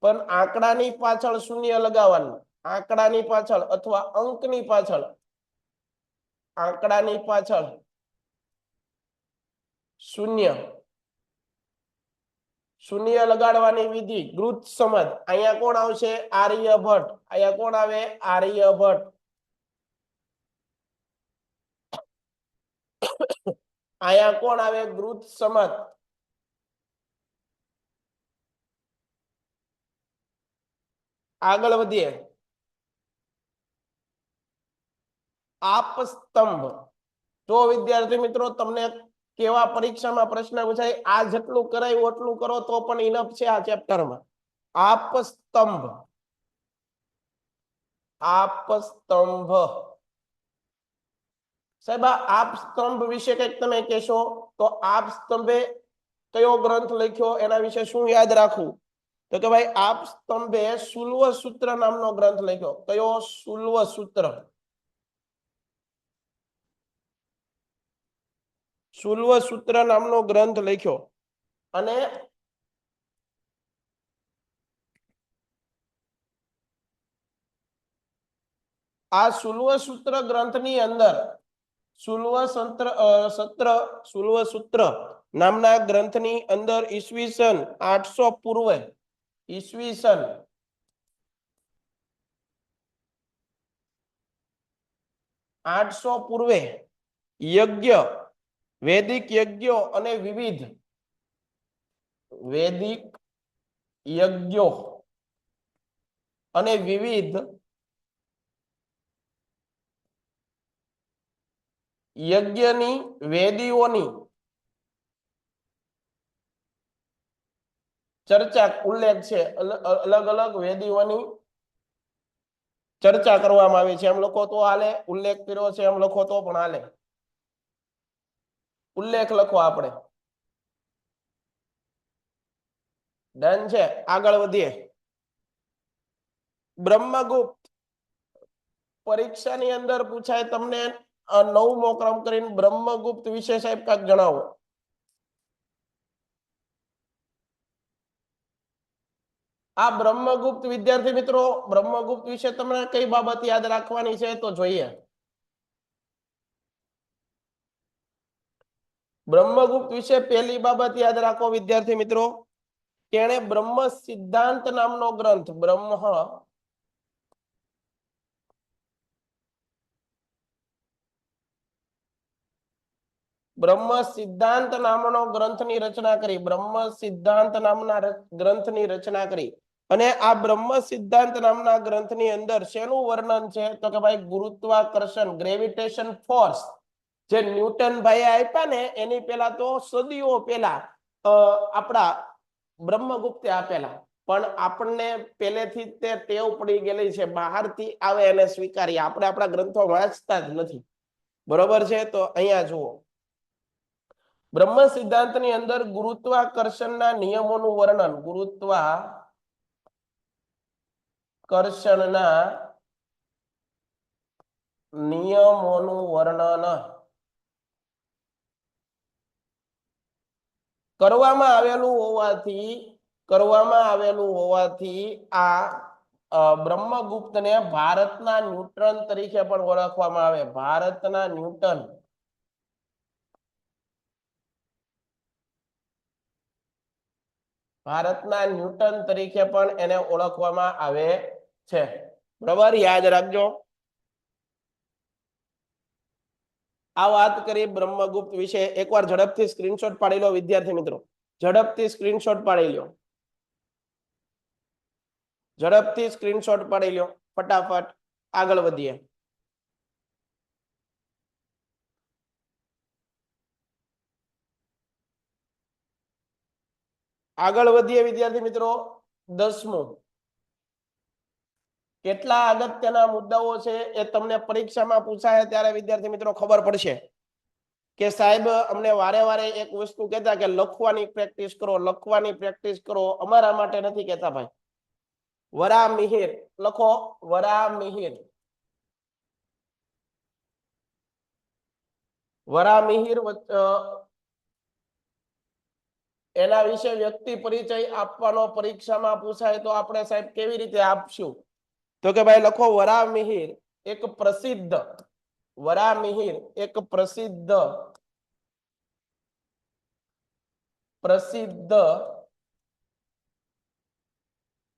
Speaker 1: પણ આંકડાની પાછળ શૂન્ય લગાવવાનું. આંકડાની પાછળ અથવા અંકની પાછળ, આંકડાની પાછળ શૂન્ય, શૂન્ય લગાડવાની વિધિ ગૃહ્થ સમજ. અહીંયા કોણ આવશે? આર્યભટ્ટ. અહીંયા કોણ આવે? આર્યભટ્ટ. અહીંયા કોણ આવે? ગૃહ્થ સમજ. આગળ વધીએ. આપસ્તંભ. જો વિદ્યાર્થી મિત્રો તમને કેવા પરીક્ષામાં પ્રશ્ન પૂછાય, આ જેટલું કરાયું એટલું કરો તો પણ ઇનફ છે આ ચેપ્ટરમાં. આપસ્તંભ, આપસ્તંભ. સાહેબ આપ સ્તંભ વિશે કંઈક તમે કહેશો? તો આપ સ્તંભે કયો ગ્રંથ લખ્યો, એના વિશે શું યાદ રાખવું? તો કે ભાઈ આપ સ્તંભે શુલ્વ સૂત્ર નામનો ગ્રંથ લખ્યો. કયો? શુલ્વ સૂત્ર. શુલ્વ સૂત્ર નામનો ગ્રંથ લખ્યો. અને આ શુલ્વ સૂત્ર ગ્રંથની અંદર શુલ્વ સૂત્ર નામના ગ્રંથની અંદર ઈસવીસન 800 પૂર્વે ઈસવીસન 800 પૂર્વે યજ્ઞ, વૈદિક યજ્ઞો અને વિવિધ વૈદિક યજ્ઞો અને વિવિધ યજ્ઞની વેદીઓની ચર્ચા ઉલ્લેખ છે. અલગ અલગ વેદીઓની ચર્ચા કરવામાં આવી છે. એમ લખો તો હાલે, ઉલ્લેખ કર્યો છે એમ લખો તો પણ હાલે. ઉલ્લેખ લખો આપણે. ડન છે. આગળ વધીએ. બ્રહ્મગુપ્ત પરીક્ષાની અંદર પૂછાય તમને 9મો ક્રમ કરીને બ્રહ્મગુપ્ત વિશે સાહેબ કાંઈક જણાવો. આ બ્રહ્મગુપ્ત વિદ્યાર્થી મિત્રો, બ્રહ્મગુપ્ત વિશે તમને કઈ બાબત યાદ રાખવાની છે તો જોઈએ. બ્રહ્મગુપ્ત વિશે પહેલી બાબત યાદ રાખો વિદ્યાર્થી મિત્રો, તેણે બ્રહ્મ સિદ્ધાંત નામનો ગ્રંથ બ્રહ્મ સિદ્ધાંત નામનો ગ્રંથની રચના કરી. બ્રહ્મ સિદ્ધાંત નામના ગ્રંથની રચના કરી. અને આ બ્રહ્મ સિદ્ધાંત નામના ગ્રંથની અંદર શેનું વર્ણન છે? તો કે ભાઈ ગુરુત્વાકર્ષણ, ગ્રેવિટેશન ફોર્સ જે ન્યૂટન ભાઈ આપ્યા ને એની પહેલા તો સદીઓ પહેલા આપણા બ્રહ્મગુપ્તે આપેલા. પણ આપણને પહેલેથી તે ટેવ પડી ગયેલી છે, બહારથી આવે એને સ્વીકારીએ. આપણે આપણા ગ્રંથો વાંચતા જ નથી. બરોબર છે? તો અહીંયા જુઓ, બ્રહ્મ સિદ્ધાંતની અંદર ગુરુત્વાકર્ષણના નિયમોનું વર્ણન, ગુરુત્વાકર્ષણના નિયમોનું વર્ણન કરવામાં આવેલું હોવાથી આ બ્રહ્મગુપ્તને ભારતના ન્યૂટન તરીકે પણ ઓળખવામાં આવે. ભારતના ન્યૂટન. ભારતના ન્યૂટન તરીકે પણ એને ઓળખવામાં આવે છે. બરાબર, યાદ રાખજો. આ વાત કરી બ્રહ્મગુપ્ત વિશે. એકવાર ઝડપથી સ્ક્રીનશોટ પાડી લો વિદ્યાર્થી મિત્રો. ઝડપથી સ્ક્રીનશોટ પાડી લો. ઝડપથી સ્ક્રીનશોટ પાડી લો ફટાફટ. આગળ વધીએ. આગળ વધીએ વિદ્યાર્થી મિત્રો. 10મું. કેટલા અગત્યના મુદ્દાઓ છે એ તમને પરીક્ષામાં પૂછાય ત્યારે વિદ્યાર્થી મિત્રો ખબર પડશે કે સાહેબ અમને વારે વારે એક વસ્તુ કહેતા કે લખવાની પ્રેક્ટિસ કરો, લખવાની પ્રેક્ટિસ કરો. અમારા માટે નથી કહેતા ભાઈ. વરામિહિર લખો, વરામિહિર. વરામિહિર એના વિશે વ્યક્તિ પરિચય આપવાનો પરીક્ષામાં પૂછાય તો આપણે સાહેબ કેવી રીતે આપશું? તો કે ભાઈ લખો, વરામિહિર એક પ્રસિદ્ધ, વરામિહિર એક પ્રસિદ્ધ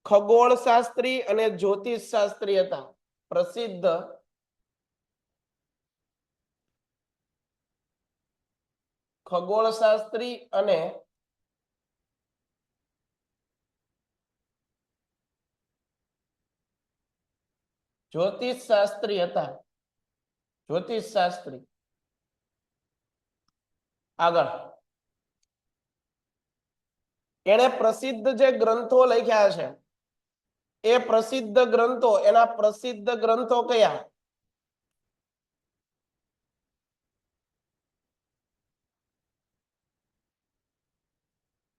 Speaker 1: ખગોળશાસ્ત્રી અને જ્યોતિષ શાસ્ત્રી હતા. પ્રસિદ્ધ ખગોળશાસ્ત્રી અને જ્યોતિષ શાસ્ત્રી હતા. જ્યોતિષ શાસ્ત્રી. આગળ એને પ્રસિદ્ધ જે ગ્રંથો લખ્યા છે એ પ્રસિદ્ધ ગ્રંથો, એના પ્રસિદ્ધ ગ્રંથો કયા?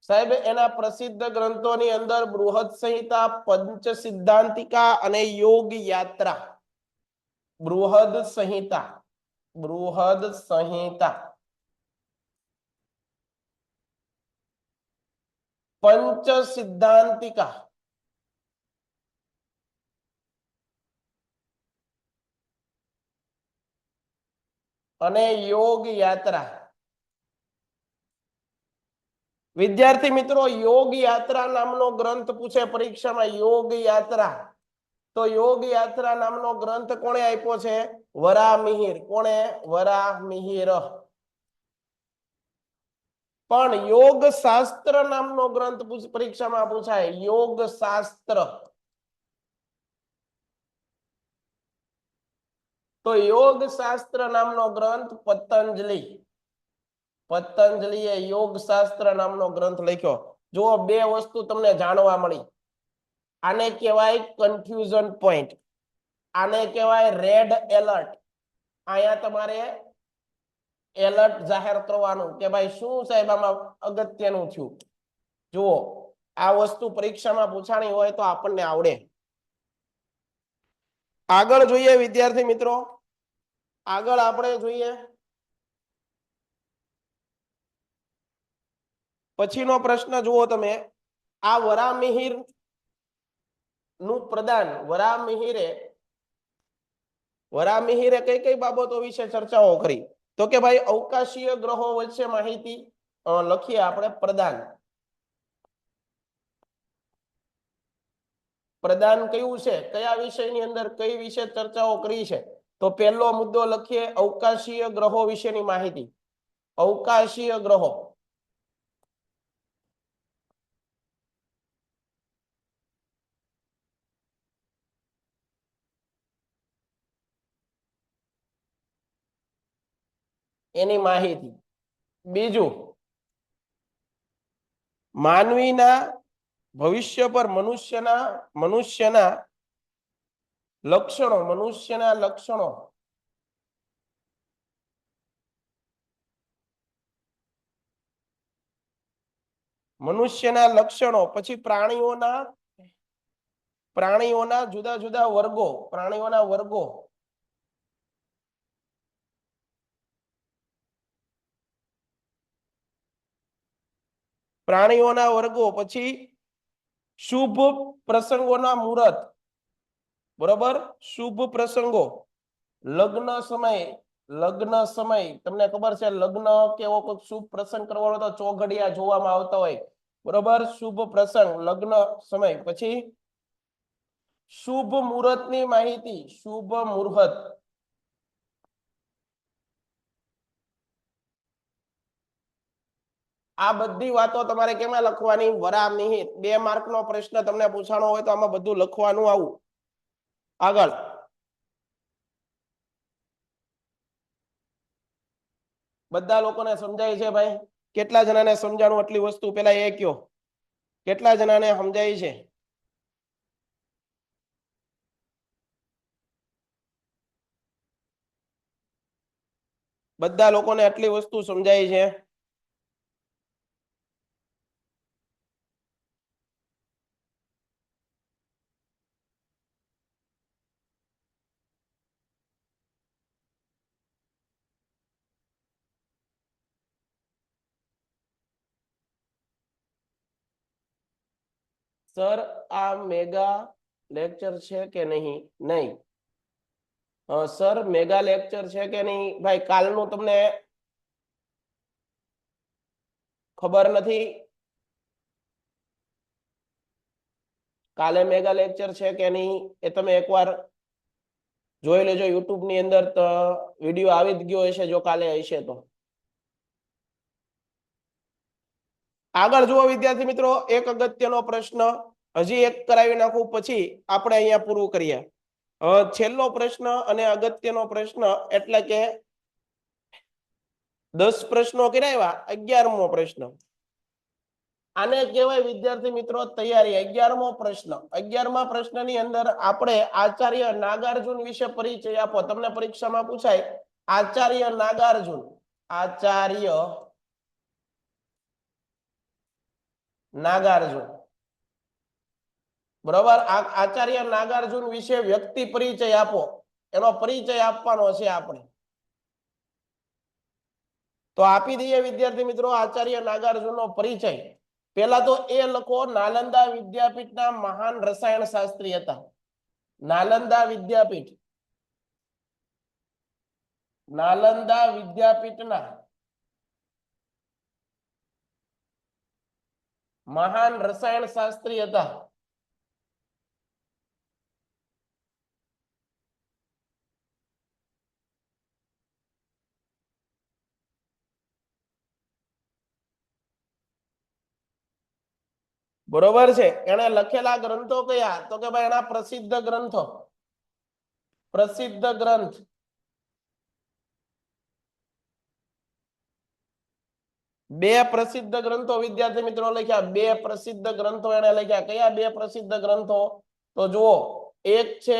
Speaker 1: સાહેબ એના પ્રસિદ્ધ ગ્રંથોની અંદર બૃહદ સંહિતા, પંચ સિદ્ધાંતિકા અને યોગ યાત્રા. બૃહદ સંહિતા, બૃહદ સંહિતા, પંચ સિદ્ધાંતિકા અને યોગ યાત્રા. વિદ્યાર્થી મિત્રો, યોગ યાત્રા નામનો ગ્રંથ પૂછે પરીક્ષામાં. યોગ યાત્રા, તો યોગ યાત્રા નામનો ગ્રંથ કોણે આપ્યો છે? વરામિહિર. કોણે? વરામિહિર. પણ યોગ શાસ્ત્ર નામનો ગ્રંથ પરીક્ષામાં પૂછાય. યોગ શાસ્ત્ર. તો યોગ શાસ્ત્ર નામનો ગ્રંથ પતંજલિ. પતંજલિએ યોગ શાસ્ત્ર નામનો ગ્રંથ લખ્યો. જો બે વસ્તુ તમને જાણવા મળી. આને કહેવાય કન્ફ્યુઝન પોઈન્ટ, આને કહેવાય રેડ એલર્ટ. અહીંયા તમારે એલર્ટ જાહેર કરવાનું કે ભાઈ શું સાહેબ આમાં અગત્યનું થયું. જુઓ, આ વસ્તુ પરીક્ષામાં પૂછાણી હોય તો આપણને આવડે. આગળ જોઈએ વિદ્યાર્થી મિત્રો, આગળ આપણે જોઈએ પછીનો પ્રશ્ન. જુઓ તમે, આ વરામિહિર નું પ્રદાન, વરામિહિરે કઈ કઈ બાબતો વિશે ચર્ચાઓ કરી? તો કે ભાઈ અવકાશીય ગ્રહો વચ્ચે માહિતી લખીએ આપણે. પ્રદાન, પ્રદાન કયું છે? કયા વિષયની અંદર કઈ વિશે ચર્ચાઓ કરી છે? તો પહેલો મુદ્દો લખીએ, અવકાશીય ગ્રહો વિશેની માહિતી. અવકાશીય ગ્રહો. એની માહિતી. બીજું, માનવીના ભવિષ્ય પર મનુષ્યના લક્ષણો, મનુષ્યના લક્ષણો. મનુષ્યના લક્ષણો. પછી પ્રાણીઓના જુદા જુદા વર્ગો, પ્રાણીઓના વર્ગો. પ્રાણીઓના વર્ગો. પછી શુભ પ્રસંગોના મુહૂર્ત. બરોબર, શુભ પ્રસંગો. લગ્ન સમય, તમને ખબર છે લગ્ન કેવો કોઈ શુભ પ્રસંગ કરવાનો તો ચોઘડિયા જોવામાં આવતા હોય. બરોબર, શુભ પ્રસંગ, લગ્ન સમય. પછી શુભ મુહૂર્તની માહિતી. શુભ મુહૂર્ત. આ બધી વાતો તમારે કેમાં લખવાની? વરામિહિર. 2 માર્કનો પ્રશ્ન તમને પૂછાણો હોય તો આમાં બધું લખવાનું. આવું આગળ બધા લોકોને સમજાય છે ભાઈ? કેટલા જણાને સમજાણું આટલી વસ્તુ? પેલા એ કયો, કેટલા જણાને સમજાય છે? બધા લોકોને આટલી વસ્તુ સમજાય છે? સર આ મેગા લેક્ચર છે કે નહીં? નહીં સર, મેગા લેક્ચર છે કે નહીં? ભાઈ કાલનું તમને ખબર નથી? કાલે મેગા લેક્ચર છે કે નહીં એ તમે એકવાર જોઈ લેજો. યુટ્યુબ ની અંદર તો વિડીયો આવી જ ગયો હશે જો કાલે હશે તો. આગળ જુઓ વિદ્યાર્થી મિત્રો, એક અગત્યનો પ્રશ્ન હજી એક કરાવી નાખું પછી આપણે અહીંયા પૂરું કરીએ. છેલ્લો પ્રશ્ન અને અગત્યનો પ્રશ્ન એટલે કે 10 પ્રશ્નો કરાવ્યા, 11મો પ્રશ્ન. આને કહેવાય વિદ્યાર્થી મિત્રો તૈયારી. 11મો પ્રશ્ન. 11મા પ્રશ્નની અંદર આપણે આચાર્ય નાગાર્જુન વિશે પરિચય આપો. તમને પરીક્ષામાં પૂછાય આચાર્ય નાગાર્જુન. આચાર્ય નાગાર્જુન. બરોબર. આચાર્ય નાગાર્જુન વિશે વ્યક્તિ પરિચય આપો. એનો પરિચય આપવાનો છે આપણે. તો આપી દઈએ વિદ્યાર્થી મિત્રો આચાર્ય નાગાર્જુનનો પરિચય. પહેલા તો એ લખો નાલંદા વિદ્યાપીઠના મહાન રસાયણ શાસ્ત્રી હતા. નાલંદા વિદ્યાપીઠ, નાલંદા વિદ્યાપીઠના મહાન રસાયણ શાસ્ત્રી હતા. બરોબર છે. એને લખેલા ગ્રંથો કયા? તો કે ભાઈ એના પ્રસિદ્ધ ગ્રંથો. પ્રસિદ્ધ ગ્રંથ બે પ્રસિદ્ધ ગ્રંથો વિદ્યાર્થી મિત્રો લખ્યા. બે પ્રસિદ્ધ ગ્રંથો એને લખ્યા. કયા બે પ્રસિદ્ધ ગ્રંથો? તો જુઓ, એક છે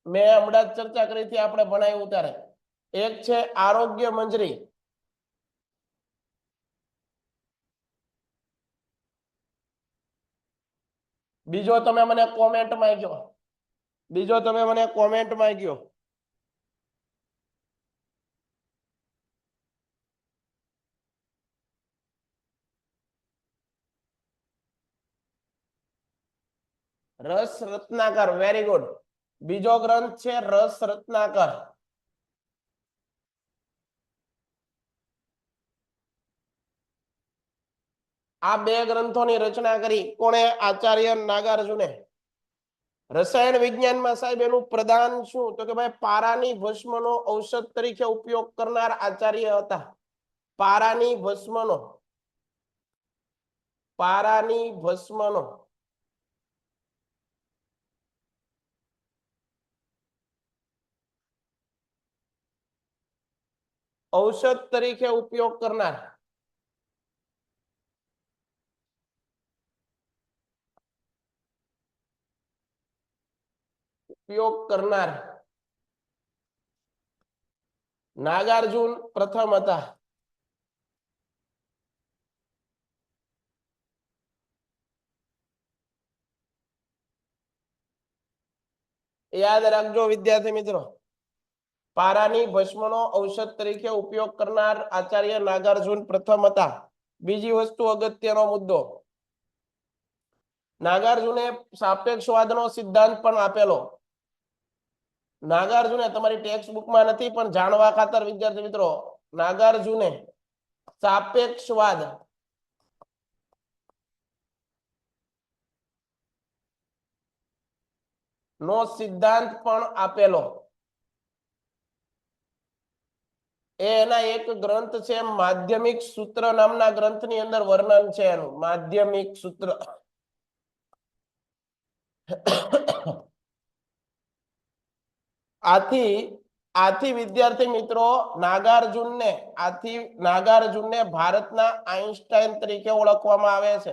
Speaker 1: મેં હમણાં જ ચર્ચા કરી હતી, આપણે ભણાવ્યું ત્યારે. એક છે આરોગ્ય મંજરી. બીજો તમે મને કોમેન્ટમાં કહો. બીજો તમે મને કોમેન્ટમાં કહો. રસ રત્નાકર. Very good. બીજો ગ્રંથ છે રસ રત્નાકર. આ બે ગ્રંથોની રચના કરી કોણે? આચાર્ય નાગાર્જુને. રસાયણ વિજ્ઞાનમાં સાહેબ એનું પ્રદાન શું? તો કે ભાઈ પારાની ભસ્મનો ઔષધ તરીકે ઉપયોગ કરનાર આચાર્ય હતા. પારાની ભસ્મનો, પારાની ભસ્મનો ઔષધ તરીકે ઉપયોગ કરનાર. ઉપયોગ કરનાર નાગાર્જુન પ્રથમ હતા. યાદ રાખજો વિદ્યાર્થી મિત્રો, પારાની ભસ્મનો ઔષધ તરીકે ઉપયોગ કરનાર આચાર્ય નાગાર્જુન પ્રથમ હતા. બીજી વસ્તુ, અગત્યનો મુદ્દો, નાગાર્જુને સાપેક્ષવાદનો સિદ્ધાંત પણ આપેલો. નાગાર્જુને, તમારી ટેક્સ્ટ બુકમાં નથી પણ જાણવા ખાતર વિદ્યાર્થી મિત્રો, નાગાર્જુને સાપેક્ષવાદ નો સિદ્ધાંત પણ આપેલો. એના એક ગ્રંથ છે માધ્યમિક સૂત્ર નામના ગ્રંથની અંદર વર્ણન છે એનું. માધ્યમિક સૂત્ર. આથી વિદ્યાર્થી મિત્રો નાગાર્જુનને ભારતના આઈન્સ્ટાઈન તરીકે ઓળખવામાં આવે છે.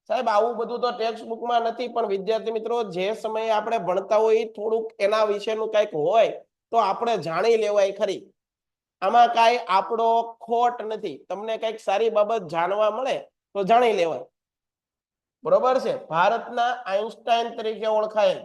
Speaker 1: સાહેબ આવું બધું તો ટેક્સ્ટ બુકમાં નથી, પણ વિદ્યાર્થી મિત્રો જે સમયે આપણે ભણતા હોય થોડુંક એના વિશેનું કંઈક હોય તો આપણે જાણી લેવાય ખરી. આમાં કાંઈ આપણો ખોટ નથી. તમને કંઈક સારી બાબત જાણવા મળે તો જાણી લેવાય. બરોબર છે. ભારતના આઈન્સ્ટાઈન તરીકે ઓળખાય.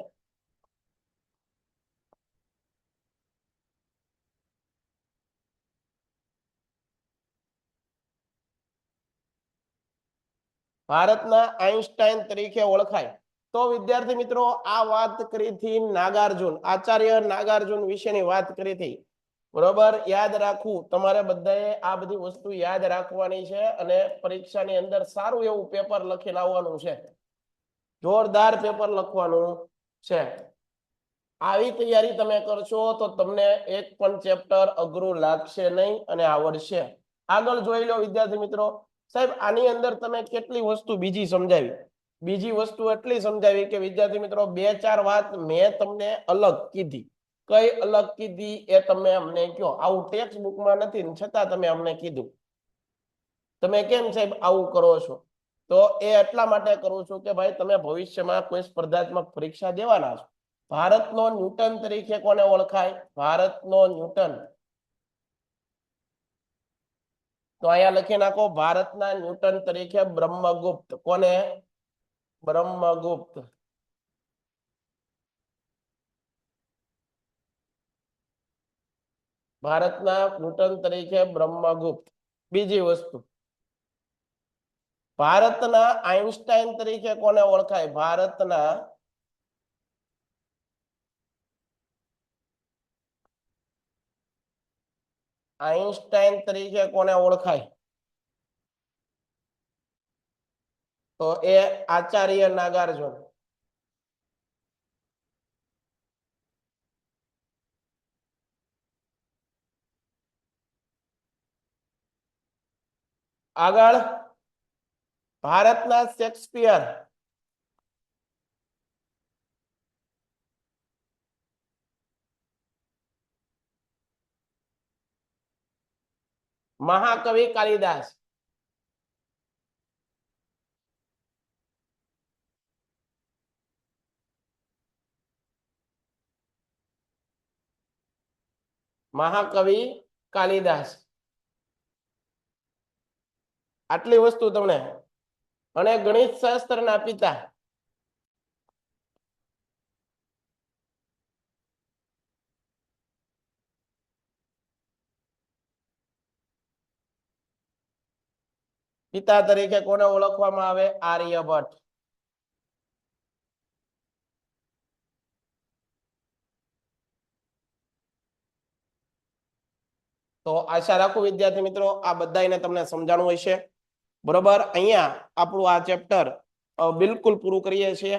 Speaker 1: ભારતના આઈન્સ્ટાઈન તરીકે ઓળખાય. તો વિદ્યાર્થી મિત્રો આ વાત કરી હતી નાગાર્જુન, આચાર્ય નાગાર્જુન વિશેની વાત કરી હતી. બરોબર. યાદ રાખવું તમારે બધાએ, આ બધી વસ્તુ યાદ રાખવાની છે અને પરીક્ષાની અંદર સારું એવું પેપર લખીને આવવાનું છે. જોરદાર પેપર લખવાનું છે. આવી તૈયારી તમે કરશો તો તમને એક પણ ચેપ્ટર અઘરું લાગશે નહીં અને આવડશે. આગળ જોઈ લો વિદ્યાર્થી મિત્રો. સાહેબ આની અંદર તમે કેટલી વસ્તુ બીજી સમજાવી? બીજી વસ્તુ એટલી સમજાવી કે વિદ્યાર્થી મિત્રો બે ચાર વાત મેં તમને અલગ કીધી. કઈ અલગ કીધી એ તમે અમને કહો. આવું ટેક્સ્ટ બુકમાં નથી ને છતાં તમે અમને કીધું. તમે કેમ સાહેબ આવું કરો છો? તો એ એટલા માટે કરું છું કે ભાઈ તમે ભવિષ્યમાં કોઈ સ્પર્ધાત્મક પરીક્ષા દેવાના છો. ભારતનો ન્યૂટન તરીકે કોને ઓળખાય? ભારતનો ન્યૂટન તો અહીંયા લખી નાખો ભારતના ન્યૂટન તરીકે બ્રહ્મગુપ્ત. કોને? બ્રહ્મગુપ્ત. ભારતના ન્યૂટન તરીકે બ્રહ્મગુપ્ત. બીજી વસ્તુ, ભારતના આઈન્સ્ટાઈન તરીકે કોને ઓળખાય? ભારતના આઈન્સ્ટાઈન તરીકે કોને ઓળખાય? તો એ આચાર્ય નાગાર્જુન. આગળ, ભારતના શેક્સપિયર. મહાકવિ કાલિદાસ. મહાકવિ કાલિદાસ. આટલી વસ્તુ તમને. અને ગણિત શાસ્ત્રના પિતા. પિતા તરીકે કોને ઓળખવામાં આવે? આર્યભટ્ટ. તો આશા રાખું વિદ્યાર્થી મિત્રો આ બધાને તમને સમજાણું હશે. બરોબર. અહીંયા આપણું આ ચેપ્ટર બિલકુલ પૂરું કરીએ છીએ.